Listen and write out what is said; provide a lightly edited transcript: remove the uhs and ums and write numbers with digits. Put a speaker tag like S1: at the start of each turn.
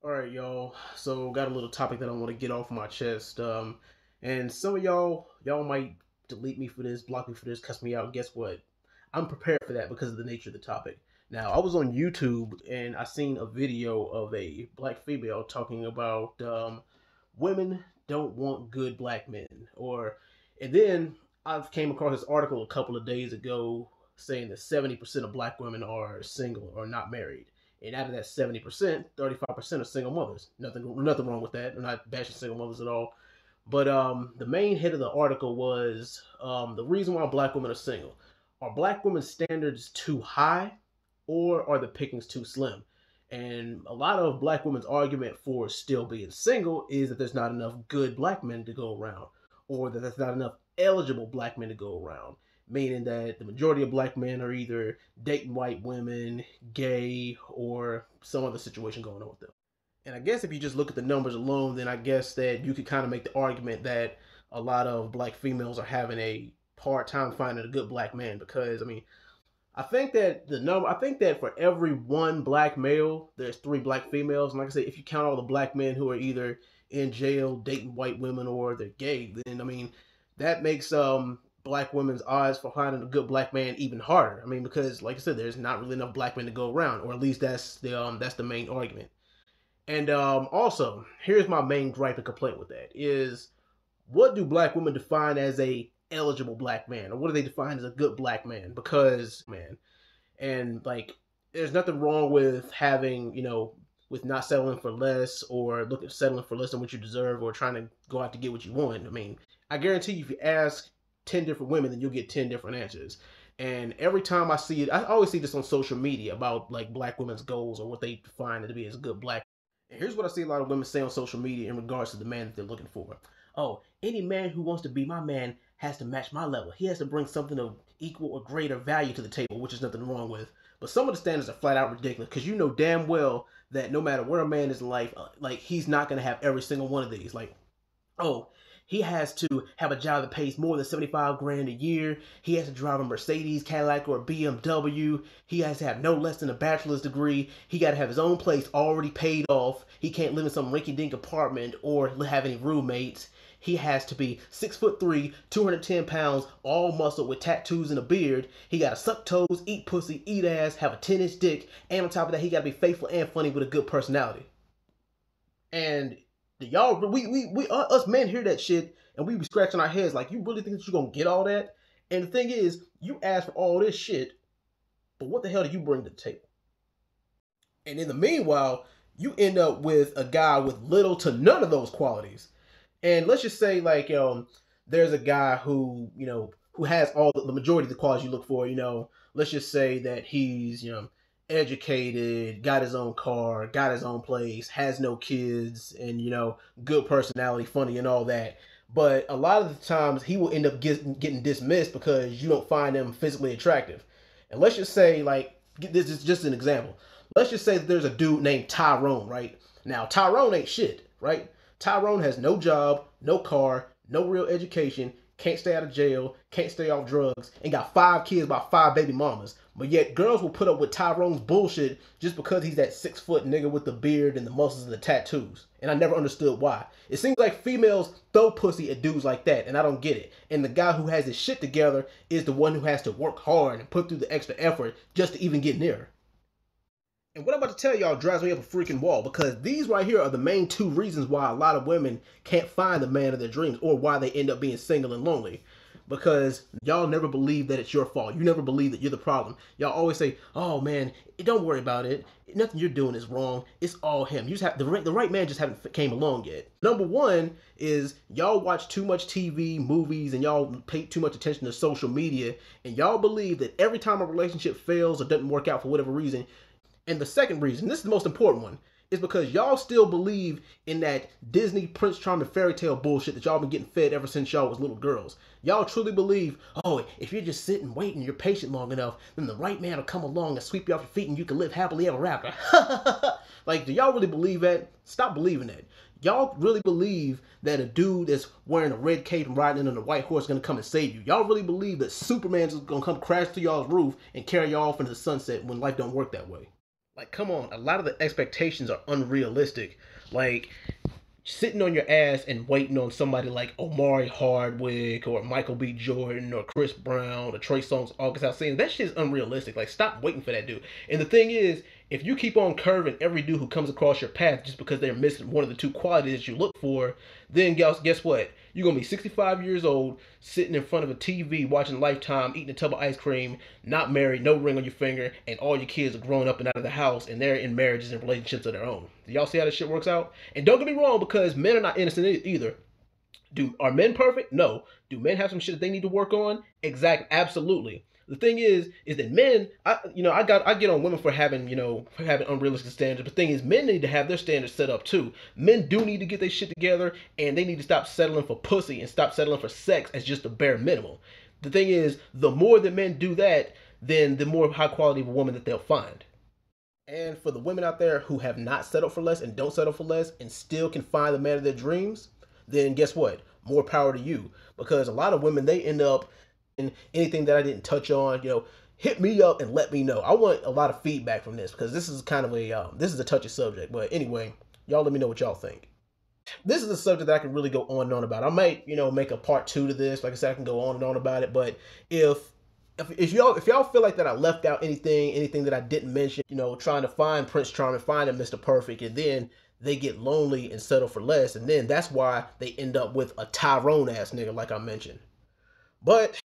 S1: All right, y'all. So got a little topic that I want to get off my chest. And some of y'all might delete me for this, block me for this, cuss me out. Guess what? I'm prepared for that because of the nature of the topic. Now, I was on YouTube and I seen a video of a black female talking about women don't want good black men, and then I came across this article a couple of days ago saying that 70% of black women are single or not married. And out of that 70%, 35% are single mothers. Nothing wrong with that. I'm not bashing single mothers at all. But the main hit of the article was the reason why black women are single. Are black women's standards too high, or are the pickings too slim? And a lot of black women's argument for still being single is that there's not enough good black men to go around, or that there's not enough eligible black men to go around. Meaning that the majority of black men are either dating white women, gay, or some other situation going on with them. And I guess if you just look at the numbers alone, then I guess that you could kind of make the argument that a lot of black females are having a hard time finding a good black man because I think that for every one black male, there's three black females. And like I said, if you count all the black men who are either in jail dating white women or they're gay, then that makes black women's odds for finding a good black man even harder. Because like I said, there's not really enough black men to go around, or at least that's the main argument. And also, here's my main gripe and complaint with that is what do black women define as a eligible black man, or what do they define as a good black man? Because man, and like, there's nothing wrong with having with not settling for less or looking settling for less than what you deserve or trying to go out to get what you want. I guarantee you, if you ask 10 different women, then you'll get 10 different answers. And every time I see it, I always see this on social media about like black women's goals or what they define to be as a good black. And here's what I see a lot of women say on social media in regards to the man that they're looking for. Oh, any man who wants to be my man has to match my level. He has to bring something of equal or greater value to the table, which is nothing wrong with. But some of the standards are flat out ridiculous because you know damn well that no matter where a man is in life, like he's not going to have every single one of these. Like, oh, he has to have a job that pays more than 75 grand a year. He has to drive a Mercedes, Cadillac, or a BMW. He has to have no less than a bachelor's degree. He got to have his own place already paid off. He can't live in some rinky-dink apartment or have any roommates. He has to be 6'3", 210 pounds, all muscle with tattoos and a beard. He got to suck toes, eat pussy, eat ass, have a 10-inch dick, and on top of that, he got to be faithful and funny with a good personality. And y'all, we us men hear that shit and we be scratching our heads like, you really think that you're gonna get all that? And the thing is, you ask for all this shit, but what the hell do you bring to the table? And in the meanwhile, you end up with a guy with little to none of those qualities. And let's just say like there's a guy who who has all the majority of the qualities you look for. Let's just say that he's educated, got his own car, got his own place, has no kids, and good personality, funny, and all that. But a lot of the times he will end up getting dismissed because you don't find him physically attractive. And let's just say, like, this is just an example. Let's just say that there's a dude named Tyrone, right? Now, Tyrone ain't shit, right? Tyrone has no job, no car, no real education, can't stay out of jail, can't stay off drugs, and got 5 kids by 5 baby mamas. But yet girls will put up with Tyrone's bullshit just because he's that 6 foot nigga with the beard and the muscles and the tattoos. And I never understood why. It seems like females throw pussy at dudes like that, and I don't get it. And the guy who has his shit together is the one who has to work hard and put through the extra effort just to even get near her. And what I'm about to tell y'all drives me up a freaking wall because these right here are the main two reasons why a lot of women can't find the man of their dreams or why they end up being single and lonely. Because y'all never believe that it's your fault. You never believe that you're the problem. Y'all always say, "Oh man, don't worry about it. Nothing you're doing is wrong. It's all him. You just have the right man just haven't came along yet." Number one is y'all watch too much TV, movies, and y'all pay too much attention to social media, and y'all believe that every time a relationship fails or doesn't work out for whatever reason. And the second reason, this is the most important one, is because y'all still believe in that Disney Prince Charming fairy tale bullshit that y'all been getting fed ever since y'all was little girls. Y'all truly believe, oh, if you're just sitting waiting, you're patient long enough, then the right man will come along and sweep you off your feet and you can live happily ever after. Like, do y'all really believe that? Stop believing that. Y'all really believe that a dude that's wearing a red cape and riding in on a white horse is gonna come and save you. Y'all really believe that Superman's gonna come crash through y'all's roof and carry y'all off into the sunset when life don't work that way. Like, come on, a lot of the expectations are unrealistic. Like, sitting on your ass and waiting on somebody like Omari Hardwick or Michael B. Jordan or Chris Brown or Trey Songz, August Alsina, that shit's unrealistic. Like, stop waiting for that dude. And the thing is, if you keep on curving every dude who comes across your path just because they're missing one of the two qualities that you look for, then guess what? You're gonna be 65 years old, sitting in front of a TV, watching Lifetime, eating a tub of ice cream, not married, no ring on your finger, and all your kids are grown up and out of the house, and they're in marriages and relationships of their own. Do y'all see how this shit works out? And don't get me wrong, because men are not innocent either. Are men perfect? No. Do men have some shit that they need to work on? Exactly, absolutely. The thing is that men, I get on women for having, for having unrealistic standards. But the thing is, men need to have their standards set up too. Men do need to get their shit together, and they need to stop settling for pussy and stop settling for sex as just the bare minimum. The thing is, the more that men do that, then the more high quality of a woman that they'll find. And for the women out there who have not settled for less and don't settle for less and still can find the man of their dreams, then guess what? More power to you. Because a lot of women, they end up in anything that I didn't touch on, hit me up and let me know. I want a lot of feedback from this because this is kind of this is a touchy subject. But anyway, y'all let me know what y'all think. This is a subject that I can really go on and on about. I might, make a part two to this. Like I said, I can go on and on about it. But if y'all feel like that I left out anything that I didn't mention, trying to find Prince Charming, finding Mr. Perfect, and then they get lonely and settle for less, and then that's why they end up with a Tyrone ass nigga like I mentioned. But